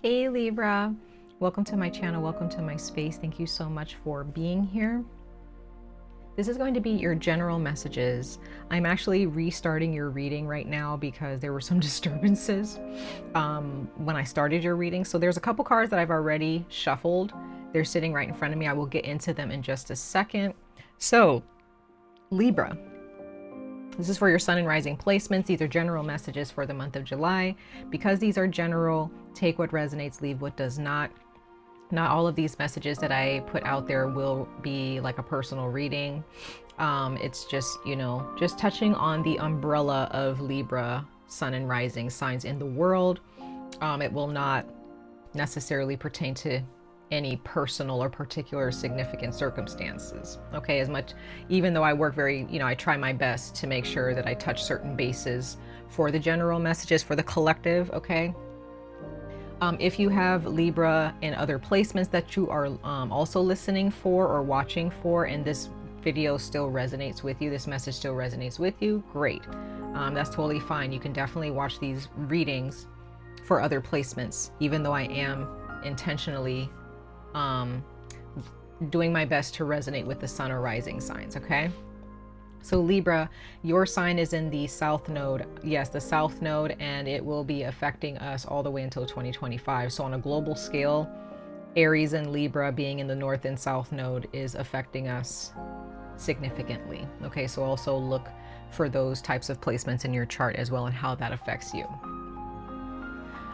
Hey Libra, welcome to my channel, welcome to my space. Thank you so much for being here. This is going to be your general messages. I'm actually restarting your reading right now because there were some disturbances when I started your reading. So there's a couple cards that I've already shuffled. They're sitting right in front of me. I will get into them in just a second. So Libra, this is for your sun and rising placements. These are general messages for the month of July. Because these are general, take what resonates, leave what does not. Not all of these messages that I put out there will be like a personal reading. It's just, just touching on the umbrella of Libra, sun and rising signs in the world. It will not necessarily pertain to any personal or particular significant circumstances. Okay, as much, even though I work very, I try my best to make sure that I touch certain bases for the general messages for the collective, okay? If you have Libra in other placements that you are also listening for or watching for, and this video still resonates with you, this message still resonates with you, great. That's totally fine. You can definitely watch these readings for other placements, even though I am intentionally doing my best to resonate with the sun or rising signs, okay? So Libra, your sign is in the south node. Yes, the south node, and it will be affecting us all the way until 2025. So on a global scale, Aries and Libra being in the north and south node is affecting us significantly. Okay, so also look for those types of placements in your chart as well and how that affects you.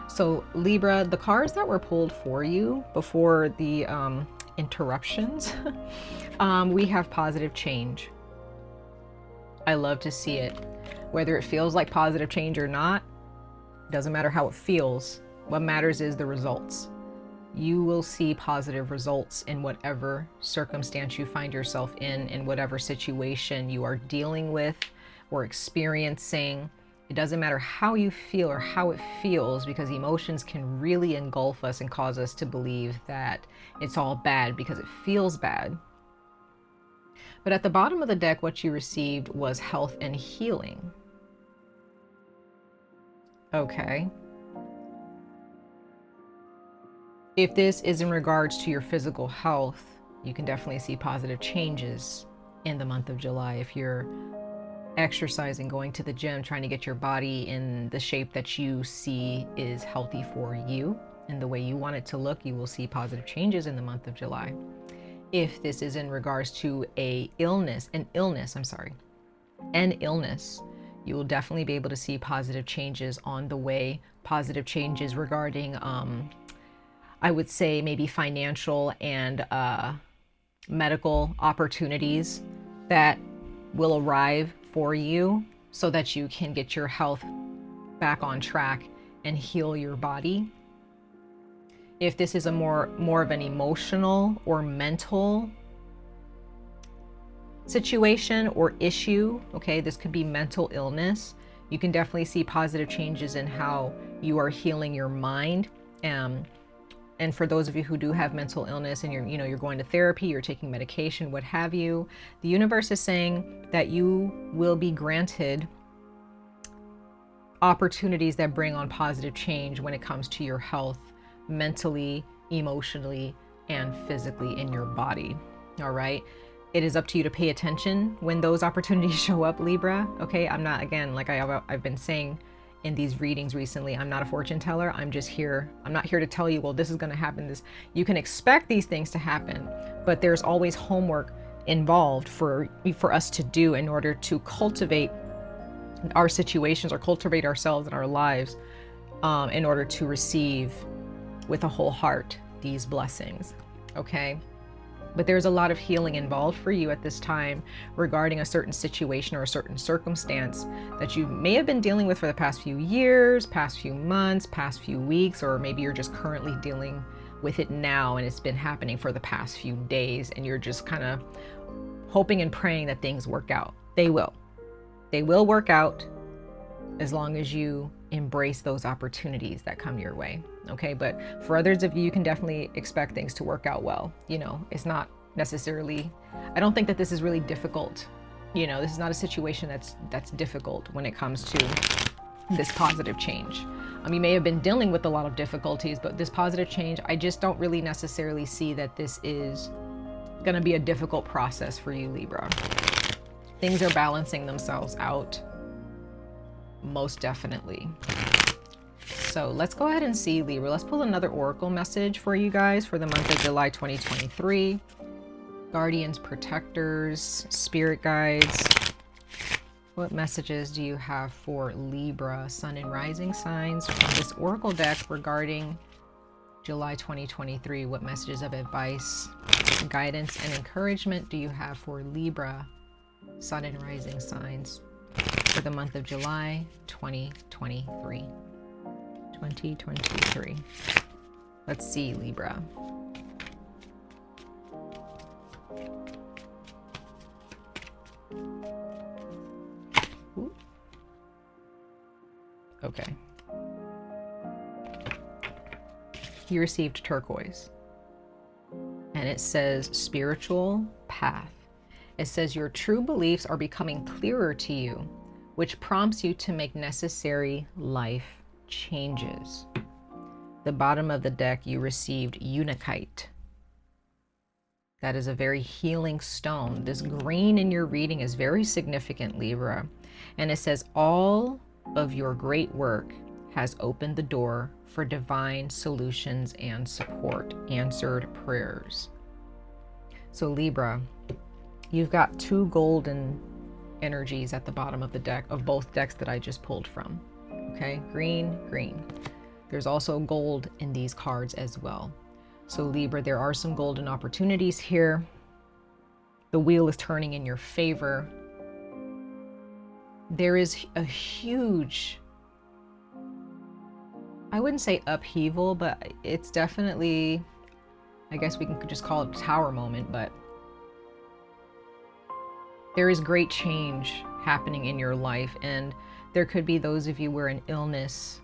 So Libra, the cards that were pulled for you before the interruptions, we have positive change. I love to see it. Whether it feels like positive change or not, doesn't matter how it feels. What matters is the results. You will see positive results in whatever circumstance you find yourself in whatever situation you are dealing with or experiencing. It doesn't matter how you feel or how it feels, because emotions can really engulf us and cause us to believe that it's all bad because it feels bad. But at the bottom of the deck, what you received was health and healing. Okay. If this is in regards to your physical health, you can definitely see positive changes in the month of July. If you're exercising, going to the gym, trying to get your body in the shape that you see is healthy for you and the way you want it to look, you will see positive changes in the month of July. If this is in regards to an illness, you will definitely be able to see positive changes on the way, positive changes regarding, I would say maybe financial and medical opportunities that will arrive for you so that you can get your health back on track and heal your body. If this is a more of an emotional or mental situation or issue, okay, this could be mental illness, you can definitely see positive changes in how you are healing your mind. And for those of you who do have mental illness and you're going to therapy, you're taking medication, what have you, the universe is saying that you will be granted opportunities that bring on positive change when it comes to your health, mentally, emotionally, and physically in your body. All right. It is up to you to pay attention when those opportunities show up, Libra. Okay. I'm not, again, like I've been saying in these readings recently, I'm not a fortune teller. I'm just here. I'm not here to tell you, well, this is going to happen. You can expect these things to happen, but there's always homework involved for us to do in order to cultivate our situations or cultivate ourselves and our lives in order to receive with a whole heart these blessings. Okay. But there's a lot of healing involved for you at this time regarding a certain situation or a certain circumstance that you may have been dealing with for the past few years, past few months, past few weeks, or maybe you're just currently dealing with it now and it's been happening for the past few days and you're just kind of hoping and praying that things work out. They will. They will work out as long as you embrace those opportunities that come your way. Okay. But for others of you, you can definitely expect things to work out well. It's not necessarily, I don't think that this is really difficult. This is not a situation that's difficult when it comes to this positive change. You may have been dealing with a lot of difficulties, but this positive change, I just don't really necessarily see that this is going to be a difficult process for you, Libra. Things are balancing themselves out, most definitely. So let's go ahead and see, Libra. Let's pull another oracle message for you guys for the month of July 2023. Guardians, protectors, spirit guides. What messages do you have for Libra, sun and rising signs from this oracle deck regarding July 2023? What messages of advice, guidance, and encouragement do you have for Libra, sun and rising signs for the month of July 2023? 2023. Let's see, Libra. Ooh. Okay. You received turquoise. And it says spiritual path. It says your true beliefs are becoming clearer to you, which prompts you to make necessary life changes. The bottom of the deck, you received 𝍊👧🧼. That is a very healing stone. This green in your reading is very significant, Libra. And it says all of your great work has opened the door for divine solutions and support, answered prayers. So Libra, you've got two golden energies at the bottom of the deck, of both decks that I just pulled from. Okay, green, green. There's also gold in these cards as well. So Libra, there are some golden opportunities here. The wheel is turning in your favor. There is a huge, I wouldn't say upheaval, but it's definitely, I guess we can just call it a tower moment, but there is great change happening in your life, and there could be those of you where an illness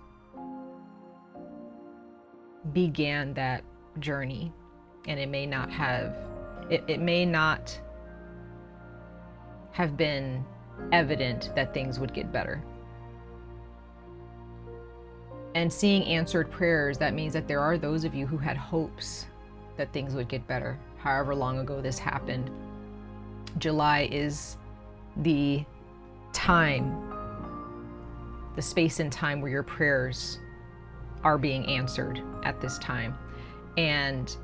began that journey, and it may not have, it may not have been evident that things would get better. And seeing answered prayers, that means that there are those of you who had hopes that things would get better, however long ago this happened. July is the time, the space and time where your prayers are being answered at this time. And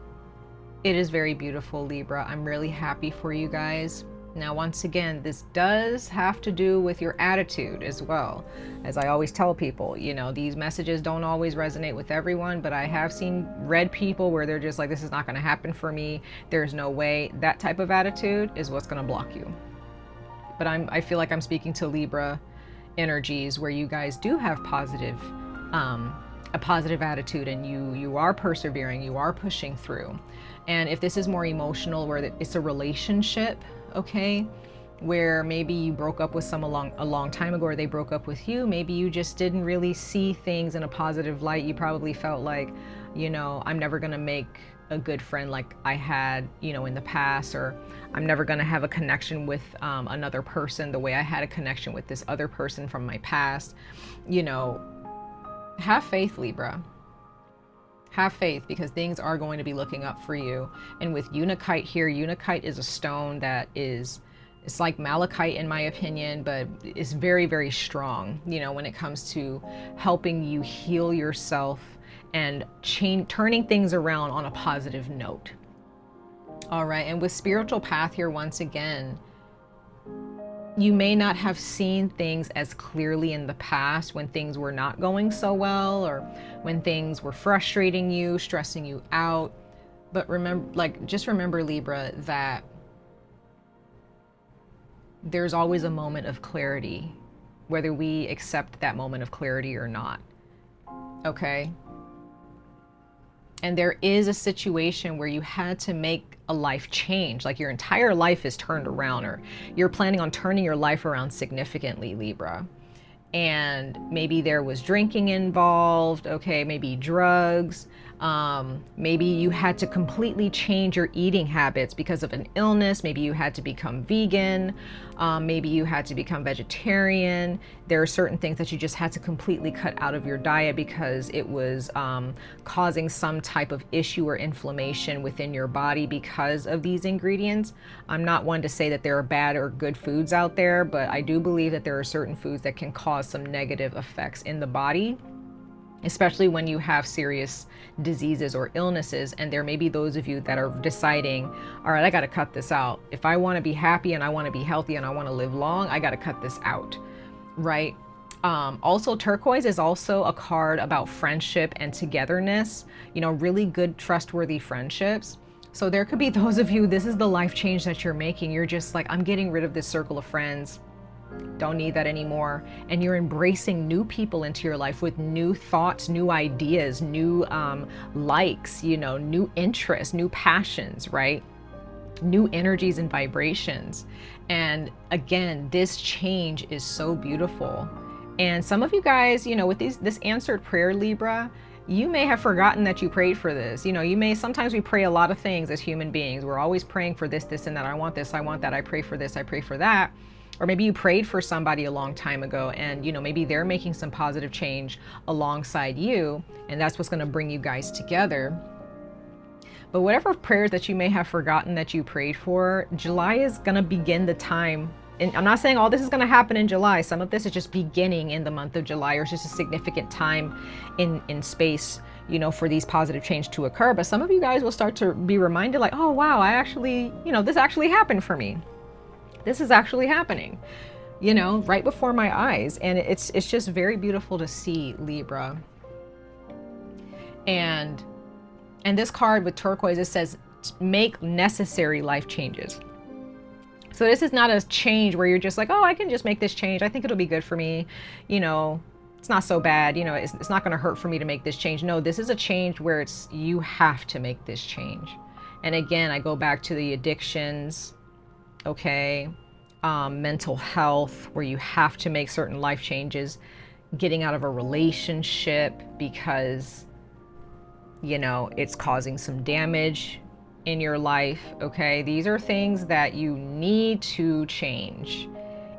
it is very beautiful, Libra. I'm really happy for you guys. Now, once again, this does have to do with your attitude as well. As I always tell people, you know, these messages don't always resonate with everyone, but I have read people where they're just like, this is not going to happen for me. There's no way. That type of attitude is what's going to block you. But I feel like I'm speaking to Libra energies where you guys do have a positive attitude, and you are persevering, you are pushing through. And if this is more emotional, where it's a relationship, okay, where maybe you broke up with someone a long time ago, or they broke up with you, maybe you just didn't really see things in a positive light. You probably felt like, you know, I'm never gonna make a good friend like I had, you know, in the past, or I'm never gonna have a connection with another person the way I had a connection with this other person from my past. You know, have faith, Libra. Have faith, because things are going to be looking up for you. And with 𝍊👧🧼 here, 𝍊👧🧼 is a stone that is, it's like malachite in my opinion, but it's very, very strong, you know, when it comes to helping you heal yourself and turning things around on a positive note. All right, and with spiritual path here, once again, you may not have seen things as clearly in the past when things were not going so well, or when things were frustrating you, stressing you out. But remember, just remember, Libra, that there's always a moment of clarity, whether we accept that moment of clarity or not. Okay? And there is a situation where you had to make a life change, like your entire life is turned around, or you're planning on turning your life around significantly, Libra. And maybe there was drinking involved, okay, maybe drugs, Maybe you had to completely change your eating habits because of an illness. Maybe you had to become vegan. Maybe you had to become vegetarian. There are certain things that you just had to completely cut out of your diet because it was causing some type of issue or inflammation within your body because of these ingredients. I'm not one to say that there are bad or good foods out there, but I do believe that there are certain foods that can cause some negative effects in the body, especially when you have serious diseases or illnesses. And there may be those of you that are deciding, all right, I got to cut this out. If I want to be happy and I want to be healthy and I want to live long, I got to cut this out, right? Also, turquoise is also a card about friendship and togetherness, you know, really good, trustworthy friendships. So there could be those of you, this is the life change that you're making. You're just like, I'm getting rid of this circle of friends. Don't need that anymore. And you're embracing new people into your life with new thoughts, new ideas, new likes, you know, new interests, new passions, right? New energies and vibrations. And again, this change is so beautiful. And some of you guys, you know, with this answered prayer, Libra, you may have forgotten that you prayed for this. You know, sometimes we pray a lot of things as human beings. We're always praying for this, this, and that. I want this, I want that. I pray for this, I pray for that. Or maybe you prayed for somebody a long time ago and, you know, maybe they're making some positive change alongside you, and that's what's going to bring you guys together. But whatever prayers that you may have forgotten that you prayed for, July is going to begin the time. And I'm not saying all this is going to happen in July. Some of this is just beginning in the month of July, or it's just a significant time in space, you know, for these positive change to occur. But some of you guys will start to be reminded like, oh, wow, I actually, you know, this actually happened for me. This is actually happening, you know, right before my eyes. And it's just very beautiful to see, Libra. And this card with turquoise, it says, make necessary life changes. So this is not a change where you're just like, oh, I can just make this change. I think it'll be good for me. You know, it's not so bad. You know, it's not going to hurt for me to make this change. No, this is a change where you have to make this change. And again, I go back to the addictions, okay, mental health, where you have to make certain life changes, getting out of a relationship because, you know, it's causing some damage in your life, okay? These are things that you need to change.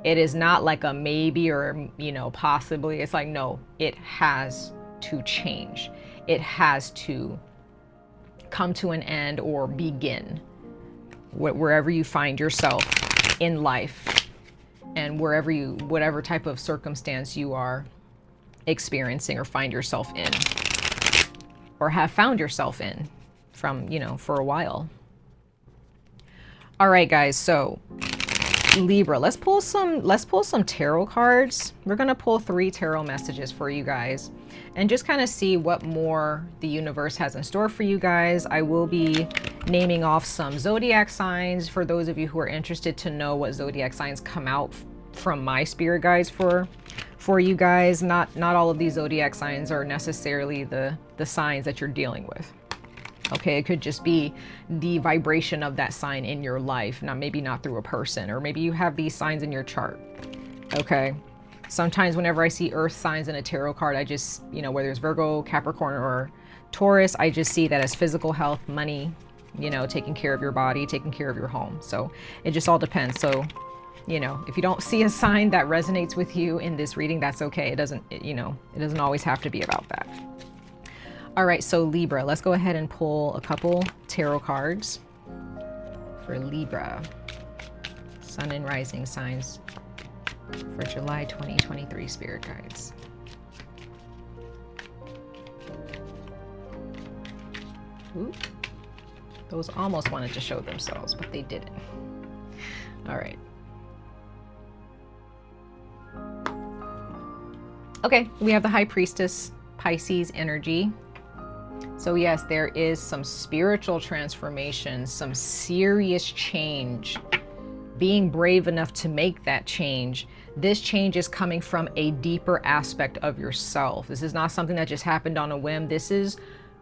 It is not like a maybe or, you know, possibly. It's like, no, it has to change. It has to come to an end or begin wherever you find yourself in life, and whatever type of circumstance you are experiencing or find yourself in, or have found yourself in from, you know, for a while. All right, guys, so Libra, let's pull some tarot cards. We're going to pull 3 tarot messages for you guys and just kind of see what more the universe has in store for you guys. I will be naming off some zodiac signs for those of you who are interested to know what zodiac signs come out from my spirit guides for you guys. Not all of these zodiac signs are necessarily the signs that you're dealing with. Okay, it could just be the vibration of that sign in your life, maybe not through a person, or maybe you have these signs in your chart. Okay, sometimes whenever I see earth signs in a tarot card, I just, you know, whether it's Virgo, Capricorn, or Taurus, I just see that as physical health, money, you know, taking care of your body, taking care of your home. So it just all depends. So, you know, if you don't see a sign that resonates with you in this reading, that's okay. It doesn't, you know, it doesn't always have to be about that. All right, so Libra, let's go ahead and pull a couple tarot cards for Libra. Sun and rising signs for July 2023 spirit guides. Ooh, those almost wanted to show themselves, but they didn't. All right. Okay, we have the High Priestess, Pisces energy. So yes, there is some spiritual transformation, some serious change, being brave enough to make that change. This change is coming from a deeper aspect of yourself. This is not something that just happened on a whim. This is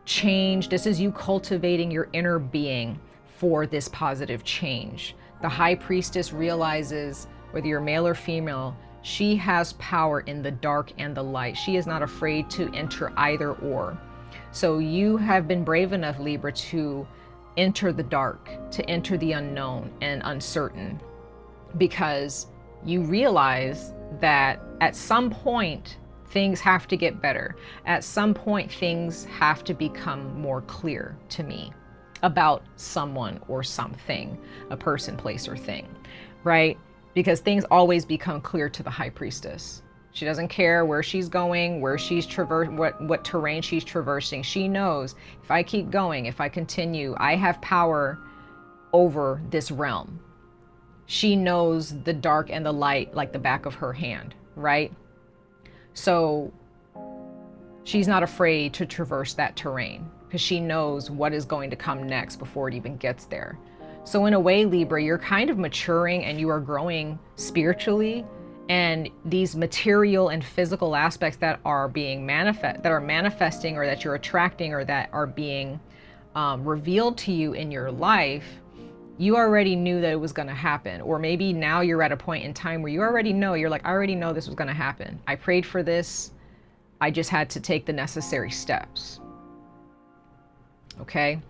change. This is you cultivating your inner being for this positive change. The High Priestess realizes, whether you're male or female, she has power in the dark and the light. She is not afraid to enter either or. So you have been brave enough, Libra, to enter the dark, to enter the unknown and uncertain, because you realize that at some point things have to get better. At some point things have to become more clear to me about someone or something, a person, place, or thing, right? Because things always become clear to the High Priestess. She doesn't care where she's going, where she's what terrain she's traversing. She knows, if I keep going, if I continue, I have power over this realm. She knows the dark and the light like the back of her hand, right? So she's not afraid to traverse that terrain because she knows what is going to come next before it even gets there. So in a way, Libra, you're kind of maturing and you are growing spiritually, and these material and physical aspects that are being manifesting, or that you're attracting, or that are being revealed to you in your life, you already knew that it was going to happen. Or maybe now you're at a point in time where you already know, you're like, I already know this was going to happen. I prayed for this. I just had to take the necessary steps. Okay.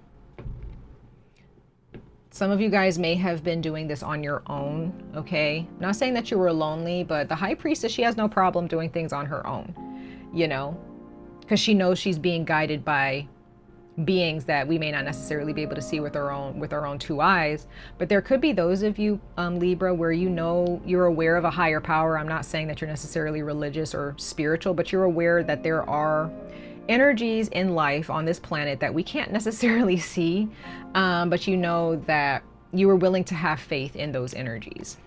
Some of you guys may have been doing this on your own, okay? Not saying that you were lonely, but the High Priestess, she has no problem doing things on her own, you know, because she knows she's being guided by beings that we may not necessarily be able to see with our own two eyes. But there could be those of you, Libra, where you know, you're aware of a higher power. I'm not saying that you're necessarily religious or spiritual, but you're aware that there are energies in life on this planet that we can't necessarily see, but you know that you were willing to have faith in those energies.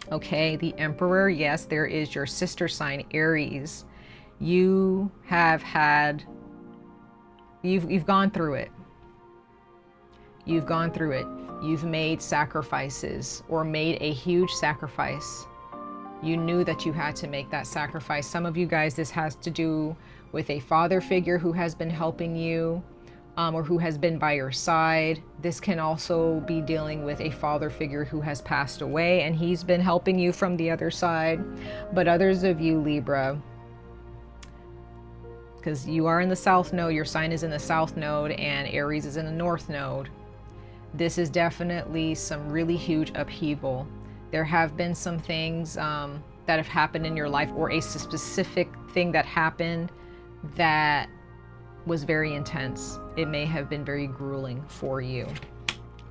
Okay, the Emperor, yes, there is your sister sign, Aries. You have had, you've gone through it. You've gone through it. You've made sacrifices, or made a huge sacrifice. You knew that you had to make that sacrifice. Some of you guys, this has to do with a father figure who has been helping you, or who has been by your side. This can also be dealing with a father figure who has passed away and he's been helping you from the other side. But others of you, Libra, because you are in the South Node, your sign is in the South Node, and Aries is in the North Node. This is definitely some really huge upheaval. There have been some things that have happened in your life, or a specific thing that happened that was very intense. It may have been very grueling for you.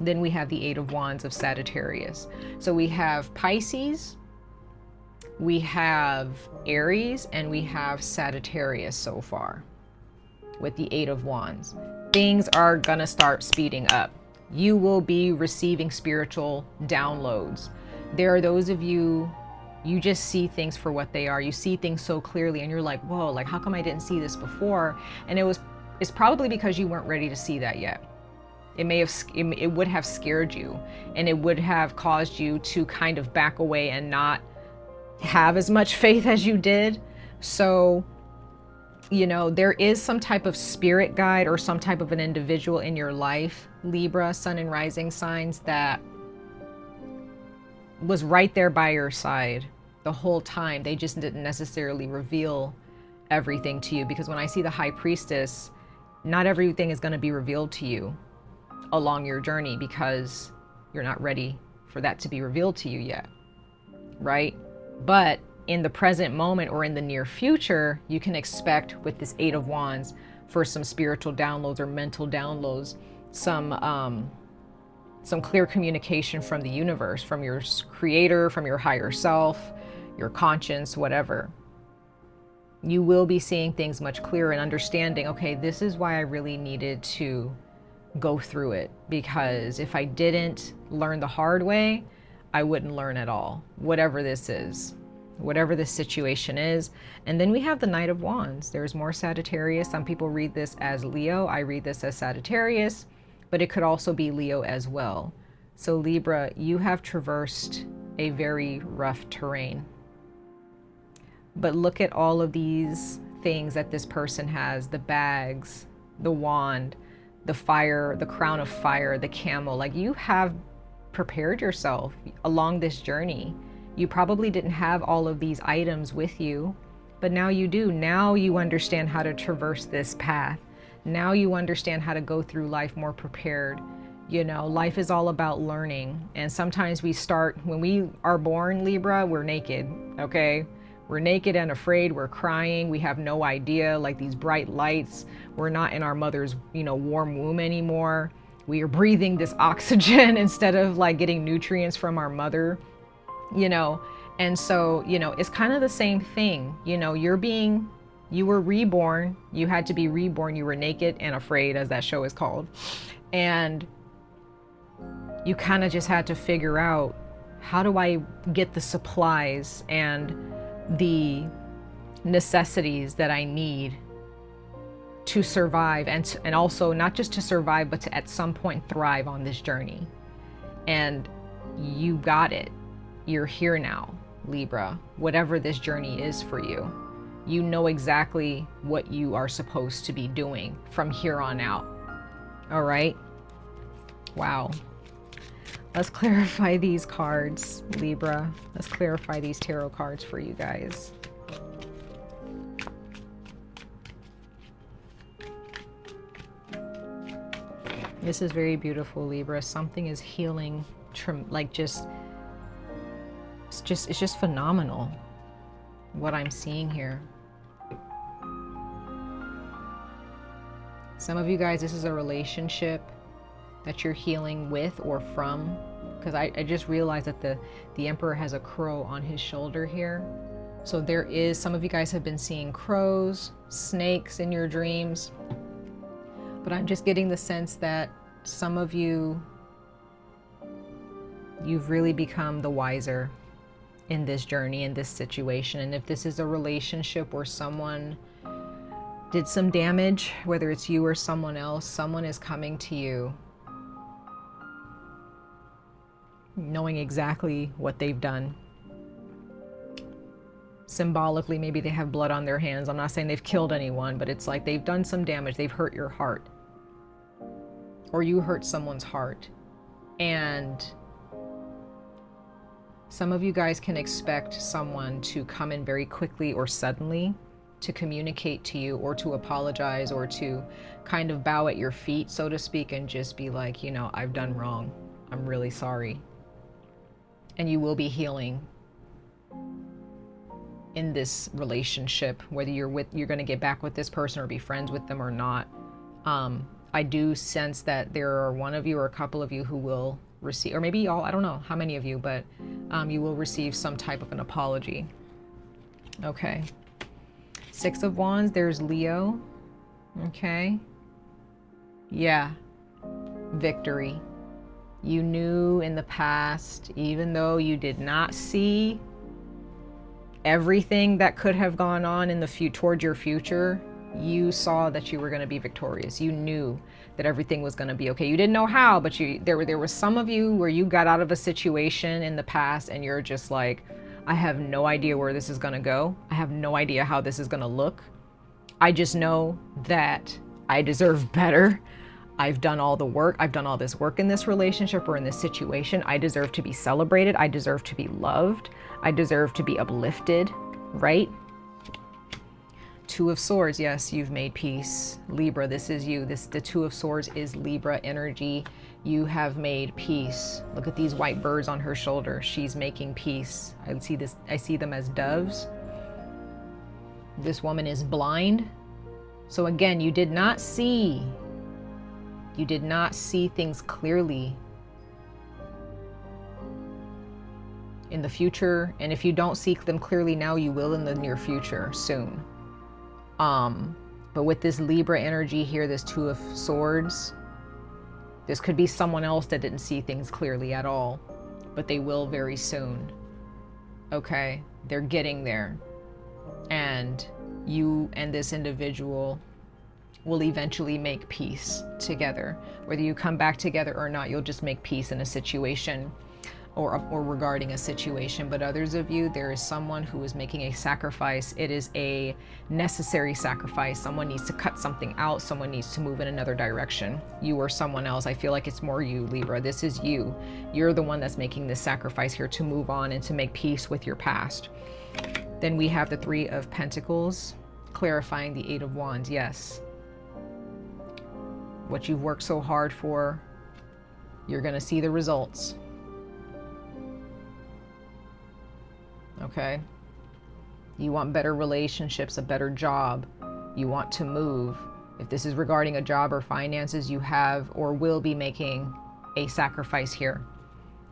Then we have the Eight of Wands of Sagittarius. So we have Pisces, we have Aries, and we have Sagittarius so far with the Eight of Wands. Things are gonna start speeding up. You will be receiving spiritual downloads. There are those of you, you just see things for what they are. You see things so clearly and you're like, whoa, like how come I didn't see this before? And it's probably because you weren't ready to see that yet. It would have scared you, and it would have caused you to kind of back away and not have as much faith as you did. So, you know, there is some type of spirit guide or some type of an individual in your life, Libra, sun and rising signs, that was right there by your side the whole time. They just didn't necessarily reveal everything to you, because when I see the High Priestess, not everything is going to be revealed to you along your journey, because you're not ready for that to be revealed to you yet, right? But in the present moment or in the near future, you can expect with this Eight of Wands for some spiritual downloads or mental downloads, some clear communication from the universe, from your creator, from your higher self, your conscience, whatever. You will be seeing things much clearer and understanding, okay, this is why I really needed to go through it, because if I didn't learn the hard way, I wouldn't learn at all, whatever this is, whatever this situation is. And then we have the Knight of Wands. There's more Sagittarius. Some people read this as Leo. I read this as Sagittarius, but it could also be Leo as well. So Libra, you have traversed a very rough terrain. But look at all of these things that this person has: the bags, the wand, the fire, the crown of fire, the camel. Like, you have prepared yourself along this journey. You probably didn't have all of these items with you, but now you do. Now you understand how to traverse this path. Now you understand how to go through life more prepared. You know, life is all about learning. And sometimes we start, when we are born, Libra, we're naked, okay? We're naked and afraid, we're crying, we have no idea, like these bright lights. We're not in our mother's, you know, warm womb anymore. We are breathing this oxygen instead of like getting nutrients from our mother, you know? And so, you know, it's kind of the same thing. You know, you were reborn, you had to be reborn, you were naked and afraid, as that show is called. And you kind of just had to figure out, how do I get the supplies and the necessities that I need to survive, and also not just to survive, but to at some point thrive on this journey. And you got it. You're here now, Libra. Whatever this journey is for you, you know exactly what you are supposed to be doing from here on out. All right? Wow. Let's clarify these cards, Libra. Let's clarify these tarot cards for you guys. This is very beautiful, Libra. Something is healing, like it's just phenomenal what I'm seeing here. Some of you guys, this is a relationship that you're healing with or from, because I just realized that the Emperor has a crow on his shoulder here. So there is, some of you guys have been seeing crows, snakes in your dreams, but I'm just getting the sense that some of you, you've really become the wiser in this journey, in this situation. And if this is a relationship where someone did some damage, whether it's you or someone else, someone is coming to you knowing exactly what they've done. Symbolically, maybe they have blood on their hands. I'm not saying they've killed anyone, but it's like they've done some damage. They've hurt your heart, or you hurt someone's heart. And some of you guys can expect someone to come in very quickly or suddenly to communicate to you, or to apologize, or to kind of bow at your feet, so to speak, and just be like, you know, I've done wrong. I'm really sorry. And you will be healing in this relationship, whether you're going to get back with this person or be friends with them or not. I do sense that there are one of you or a couple of you who will receive, or maybe all, I don't know how many of you, but you will receive some type of an apology. Okay. Six of Wands, there's Leo. Okay. Yeah. Victory. You knew in the past, even though you did not see everything that could have gone on in the toward your future, you saw that you were going to be victorious. You knew that everything was going to be okay. You didn't know how, but there was some of you where you got out of a situation in the past and you're just like, I have no idea where this is going to go. I have no idea how this is going to look. I just know that I deserve better. I've done all the work. I've done all this work in this relationship or in this situation. I deserve to be celebrated. I deserve to be loved. I deserve to be uplifted, right? Two of Swords. Yes, you've made peace. Libra, this is you. The Two of Swords is Libra energy. You have made peace. Look at these white birds on her shoulder. She's making peace. I see them as doves. This woman is blind. So again, you did not see things clearly in the future. And if you don't see them clearly now, you will in the near future, soon. But with this Libra energy here, this Two of Swords, this could be someone else that didn't see things clearly at all, but they will very soon. Okay, they're getting there. And you and this individual will eventually make peace together. Whether you come back together or not, you'll just make peace in a situation or regarding a situation. But others of you, there is someone who is making a sacrifice. It is a necessary sacrifice. Someone needs to cut something out. Someone needs to move in another direction. You or someone else. I feel like it's more you, Libra. This is you. You're the one that's making this sacrifice here to move on and to make peace with your past. Then we have the Three of Pentacles, clarifying the Eight of Wands. Yes. what you've worked so hard for, you're going to see the results. Okay? You want better relationships, a better job. You want to move. If this is regarding a job or finances, you have or will be making a sacrifice here.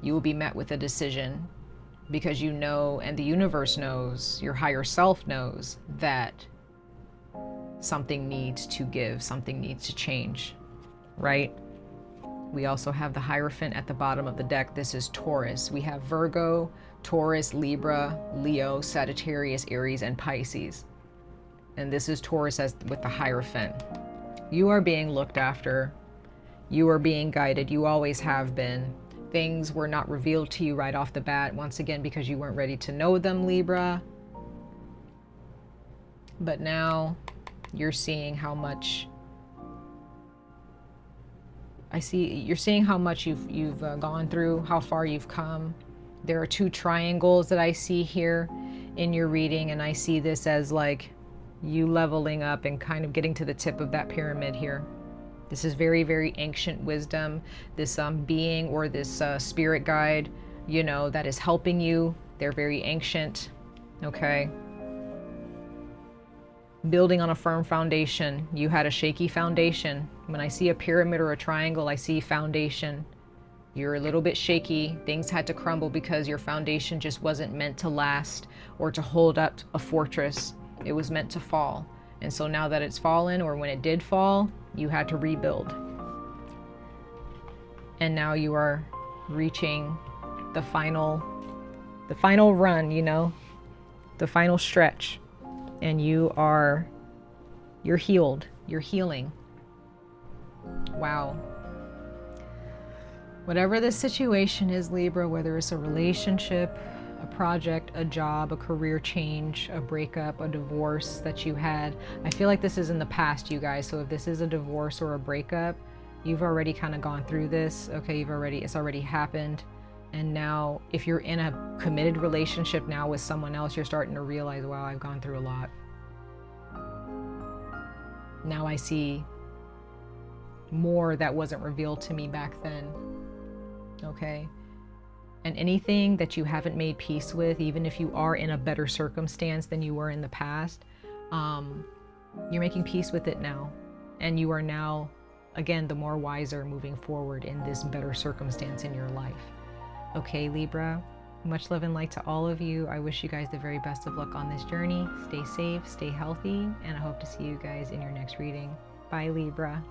You will be met with a decision because you know, and the universe knows, your higher self knows that something needs to give, something needs to change, right? We also have the Hierophant at the bottom of the deck. This is Taurus. We have Virgo, Taurus, Libra, Leo, Sagittarius, Aries, and Pisces. And this is Taurus with the Hierophant. You are being looked after. You are being guided. You always have been. Things were not revealed to you right off the bat, once again, because you weren't ready to know them, Libra. But now you're seeing how much you're seeing how much you've gone through, how far you've come. There are two triangles that I see here in your reading, and I see this as like you leveling up and kind of getting to the tip of that pyramid here. This is very, very ancient wisdom. This being or this spirit guide, you know, that is helping you. They're very ancient, okay? Building on a firm foundation. You had a shaky foundation. When I see a pyramid or a triangle, I see foundation. You're a little bit shaky. Things had to crumble because your foundation just wasn't meant to last or to hold up a fortress. It was meant to fall. And so now that it's fallen, or when it did fall, you had to rebuild. And now you are reaching the final run, you know, the final stretch. And you're healed. You're healing. Wow. Whatever the situation is, Libra, whether it's a relationship, a project, a job, a career change, a breakup, a divorce that you had, I feel like this is in the past, you guys. So if this is a divorce or a breakup, you've already kind of gone through this. Okay, it's already happened. And now if you're in a committed relationship now with someone else, you're starting to realize, wow, I've gone through a lot. Now I see more that wasn't revealed to me back then. Okay. And anything that you haven't made peace with, even if you are in a better circumstance than you were in the past, you're making peace with it now. And you are now, again, the more wiser moving forward in this better circumstance in your life. Okay, Libra, much love and light to all of you. I wish you guys the very best of luck on this journey. Stay safe, stay healthy, and I hope to see you guys in your next reading. Bye, Libra.